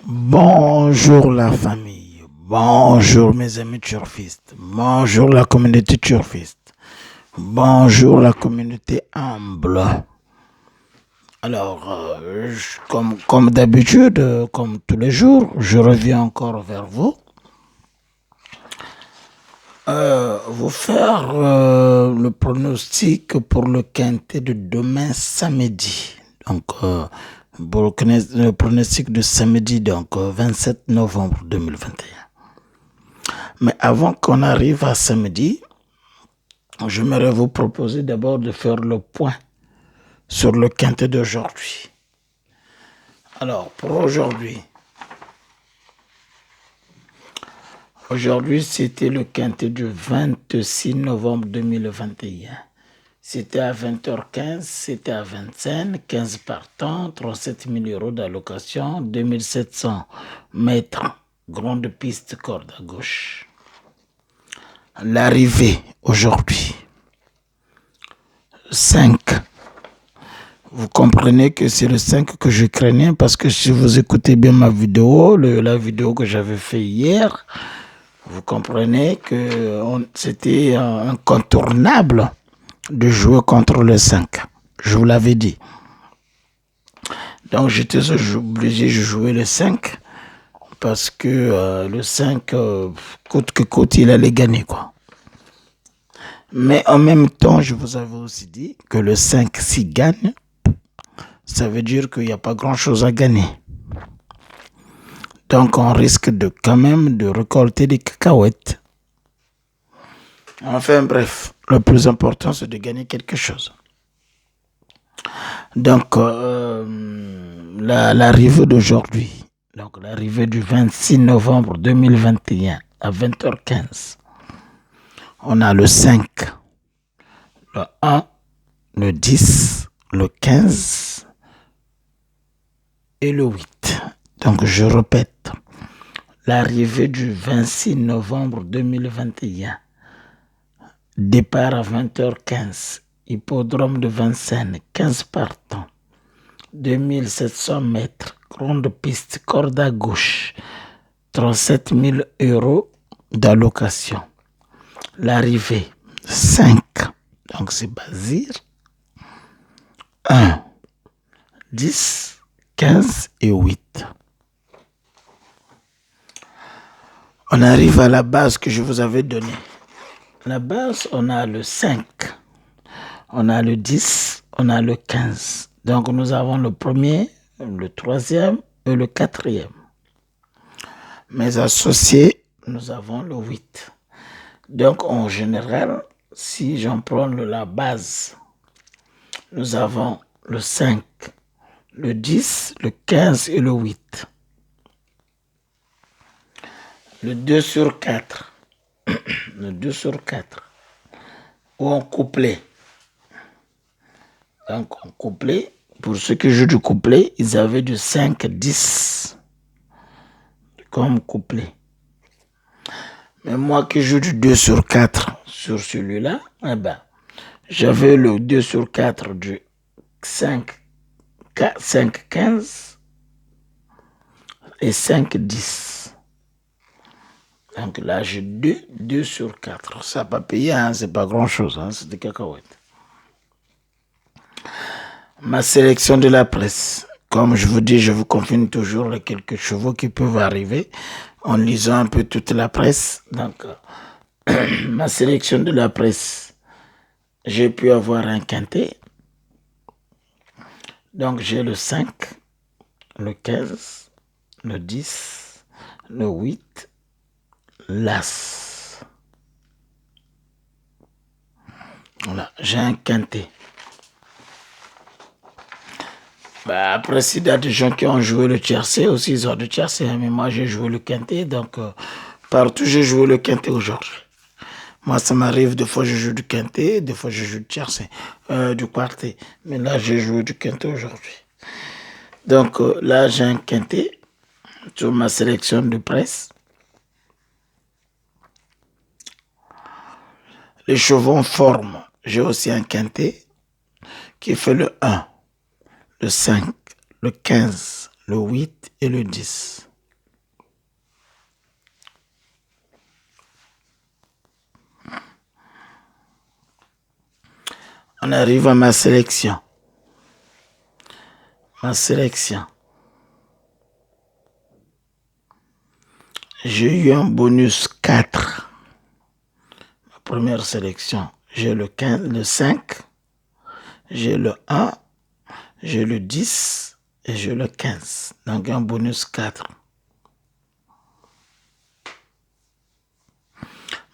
Bonjour la famille, bonjour mes amis turfistes, bonjour la communauté turfiste, bonjour la communauté humble. Alors, comme d'habitude, comme tous les jours, je reviens encore vers vous. Vous faire le pronostic pour le quintet de demain samedi. Donc, pour le pronostic de samedi, donc 27 novembre 2021. Mais avant qu'on arrive à samedi, j'aimerais vous proposer d'abord de faire le point sur le quintet d'aujourd'hui. Alors, pour aujourd'hui, c'était le quintet du 26 novembre 2021. C'était à 20h15, c'était à 25, 15 partants, 37 000 euros d'allocation, 2700 mètres, grande piste, corde à gauche. L'arrivée aujourd'hui, 5. Vous comprenez que c'est le 5 que je craignais parce que si vous écoutez bien ma vidéo, la vidéo que j'avais fait hier, vous comprenez que c'était incontournable de jouer contre le 5. Je vous l'avais dit. Donc j'étais obligé de jouer le 5 parce que le 5, coûte que coûte, il allait gagner, quoi. Mais en même temps, je vous avais aussi dit que le 5, s'il gagne, ça veut dire qu'il n'y a pas grand-chose à gagner. Donc on risque quand même de récolter des cacahuètes. Enfin bref, le plus important c'est de gagner quelque chose. Donc l'arrivée d'aujourd'hui, donc l'arrivée du 26 novembre 2021 à 20h15, on a le 5, le 1, le 10, le 15 et le 8. Donc je répète, l'arrivée du 26 novembre 2021, départ à 20h15, hippodrome de Vincennes, 15 partants, 2700 mètres, grande piste, corde à gauche, 37 000 euros d'allocation. L'arrivée, 5, donc c'est Basir, 1, 10, 15 et 8. On arrive à la base que je vous avais donnée. La base, on a le 5, on a le 10, on a le 15. Donc nous avons le premier, le troisième et le quatrième. Mes associés, nous avons le 8. Donc en général, si j'en prends la base, nous avons le 5, le 10, le 15 et le 8. Le 2 sur 4. Le 2 sur 4. Ou en couplet. Donc en couplet, pour ceux qui jouent du couplet, ils avaient du 5, 10 comme couplet. Mais moi qui joue du 2 sur 4 sur celui-là, j'avais le 2 sur 4 du 5, 15 et 5, 10. Donc là, j'ai 2 sur 4. Ça n'a pas payé, hein, c'est pas grand-chose, hein, c'est des cacahuètes. Ma sélection de la presse. Comme je vous dis, je vous confine toujours les quelques chevaux qui peuvent arriver en lisant un peu toute la presse. Donc, ma sélection de la presse, j'ai pu avoir un quintet. Donc, j'ai le 5, le 15, le 10, le 8, l'As. Voilà, j'ai un quintet. Après, s'il y a des gens qui ont joué le tiercé aussi, ils ont du tiercé. Mais moi, j'ai joué le quintet. Donc, partout, j'ai joué le quintet aujourd'hui. Moi, ça m'arrive, des fois, je joue du quintet, des fois, je joue du tiercé, du quartet. Mais là, j'ai joué du quintet aujourd'hui. Donc, là, j'ai un quintet sur ma sélection de presse. Les chevaux en forme. J'ai aussi un quintet qui fait le 1, le 5, le 15, le 8 et le 10. On arrive à ma sélection. Ma sélection. J'ai eu un bonus 4. Ma première sélection. J'ai le 15, le 5. J'ai le 1. J'ai le 10. Et j'ai le 15. Donc un bonus 4.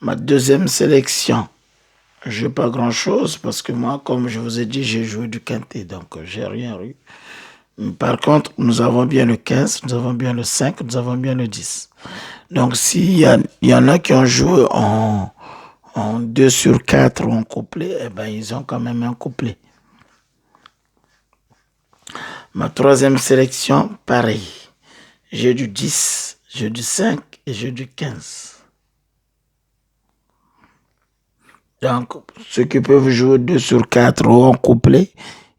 Ma deuxième sélection. Je n'ai pas grand-chose parce que moi, comme je vous ai dit, j'ai joué du quintet. Donc j'ai rien eu. Par contre, nous avons bien le 15, nous avons bien le 5, nous avons bien le 10. Donc, s'il y en a qui ont joué en 2 sur 4 ou en couplet, eh ben, ils ont quand même un couplet. Ma troisième sélection, pareil. J'ai du 10, j'ai du 5 et j'ai du 15. Donc, ceux qui peuvent jouer 2 sur 4 ou en couplet,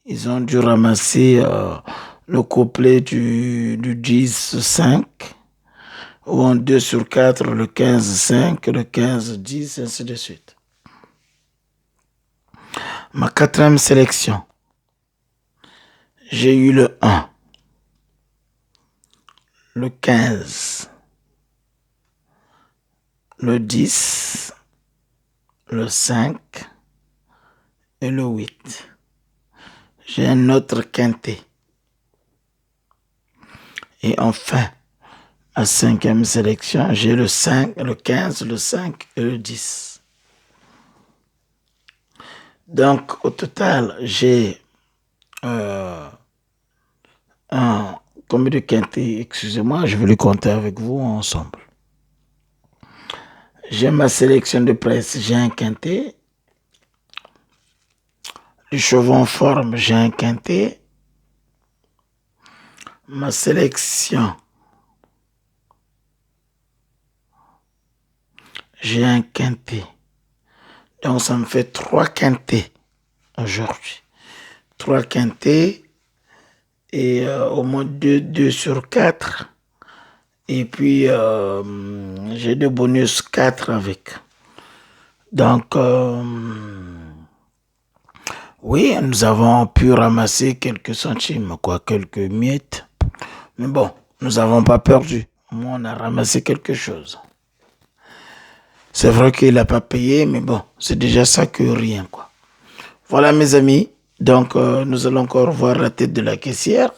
ils ont dû ramasser le couplet du 10, 5. Ou en 2 sur 4, le 15, 5, le 15, 10, ainsi de suite. Ma quatrième sélection, j'ai eu le 1, le 15, le 10, le 5 et le 8. J'ai un autre quintet. Et enfin, ma cinquième sélection, j'ai le 5, le 15, le 5 et le 10. Donc, au total, j'ai combien de quintet? Excusez-moi, je vais le compter avec vous ensemble. J'ai ma sélection de presse, j'ai un quintet. Les chevaux en forme, j'ai un quintet. Ma sélection, j'ai un quintet. Donc ça me fait 3 quintets aujourd'hui. 3 quintets et au moins 2 sur 4. Et puis j'ai des bonus 4 avec. Donc oui, nous avons pu ramasser quelques centimes, quelques miettes. Mais bon, nous n'avons pas perdu. Au moins, on a ramassé quelque chose. C'est vrai qu'il n'a pas payé, mais bon, c'est déjà ça que rien, quoi. Voilà, mes amis. Donc, nous allons encore voir la tête de la caissière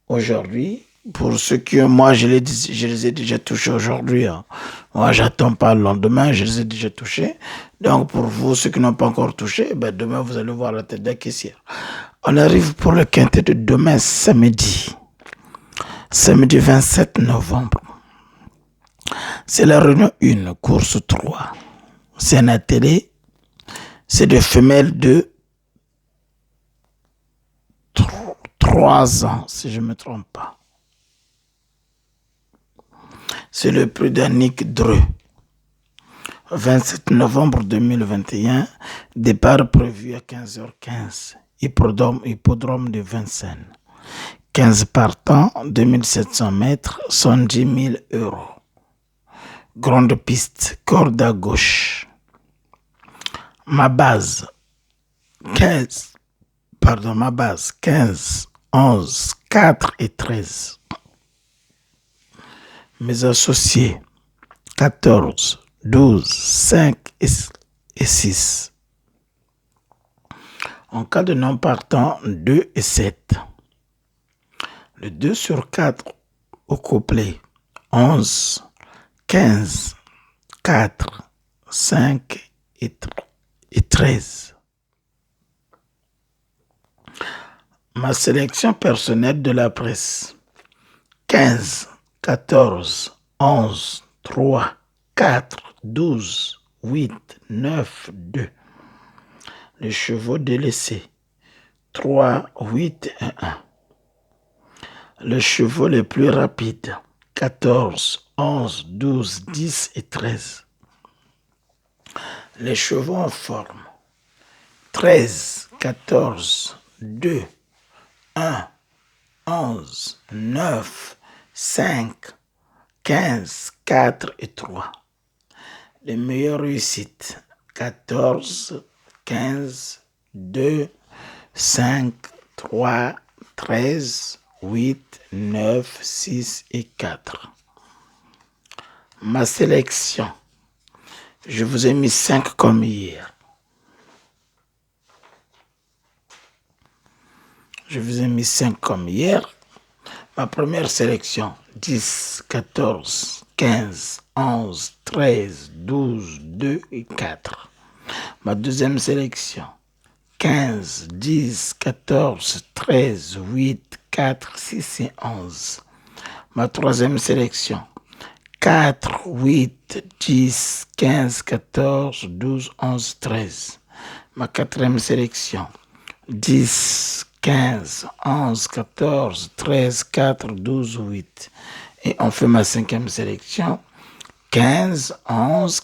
aujourd'hui. Pour ceux qui, moi, je les ai déjà touchés aujourd'hui. Hein. Moi, j'attends pas le lendemain, je les ai déjà touchés. Donc, pour vous, ceux qui n'ont pas encore touché, ben, demain, vous allez voir la tête de la caissière. On arrive pour le quintet de demain, samedi. Samedi 27 novembre. C'est la réunion 1, course 3. C'est un attelé. C'est des femelles de 3 ans, si je ne me trompe pas. C'est le prix d'Annick Dreux. 27 novembre 2021, départ prévu à 15h15. Hippodrome de Vincennes. 15 partants, 2700 mètres, 110 000 €. Grande piste, corde à gauche. Ma base, 15, 11, 4 et 13. Mes associés, 14, 12, 5 et 6. En cas de non partant, 2 et 7. Le 2 sur 4 au couplet, 11, 15, 4, 5 et 13. Ma sélection personnelle de la presse, 15, 14, 11, 3, 4, 12, 8, 9, 2. Les chevaux délaissés, 3, 8 et 1. Les chevaux les plus rapides, 14, 11, 12, 10 et 13. Les chevaux en forme, 13, 14, 2, 1, 11, 9, 5, 15, 4 et 3. Les meilleures réussites, 14, 15, 2, 5, 3, 13, 8, 9, 6 et 4. Ma sélection. Je vous ai mis 5 comme hier. Je vous ai mis 5 comme hier. Ma première sélection, 10, 14, 15, 11, 13, 12, 2 et 4. Ma deuxième sélection, 15, 10, 14, 13, 8, 4, 6 et 11. Ma troisième sélection, 4, 8, 10, 15, 14, 12, 11, 13. Ma quatrième sélection, 10, 15, 11, 14, 13, 4, 12, 8. Et on fait ma cinquième sélection, 15, 11,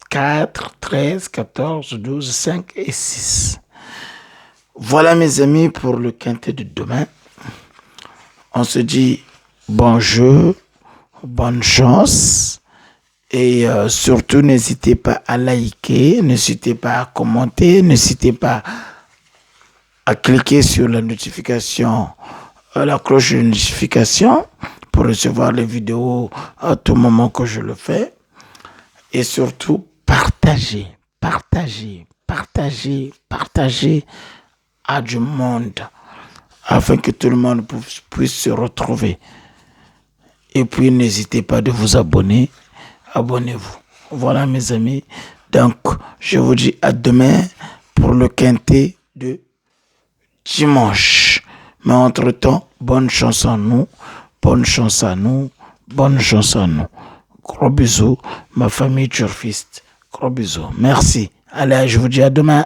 4, 13, 14, 12, 5 et 6. Voilà mes amis pour le quintet de demain. On se dit bon jeu, bonne chance. Et surtout, n'hésitez pas à liker, n'hésitez pas à commenter, n'hésitez pas à cliquer sur la notification, la cloche de notification pour recevoir les vidéos à tout moment que je le fais. Et surtout, partagez à du monde afin que tout le monde puisse se retrouver. Et puis, n'hésitez pas de vous abonner. Abonnez-vous. Voilà mes amis. Donc, je vous dis à demain pour le quintet de dimanche. Mais entre-temps, bonne chance à nous. Bonne chance à nous. Bonne chance à nous. Gros bisous, ma famille turfiste. Gros bisous. Merci. Allez, je vous dis à demain.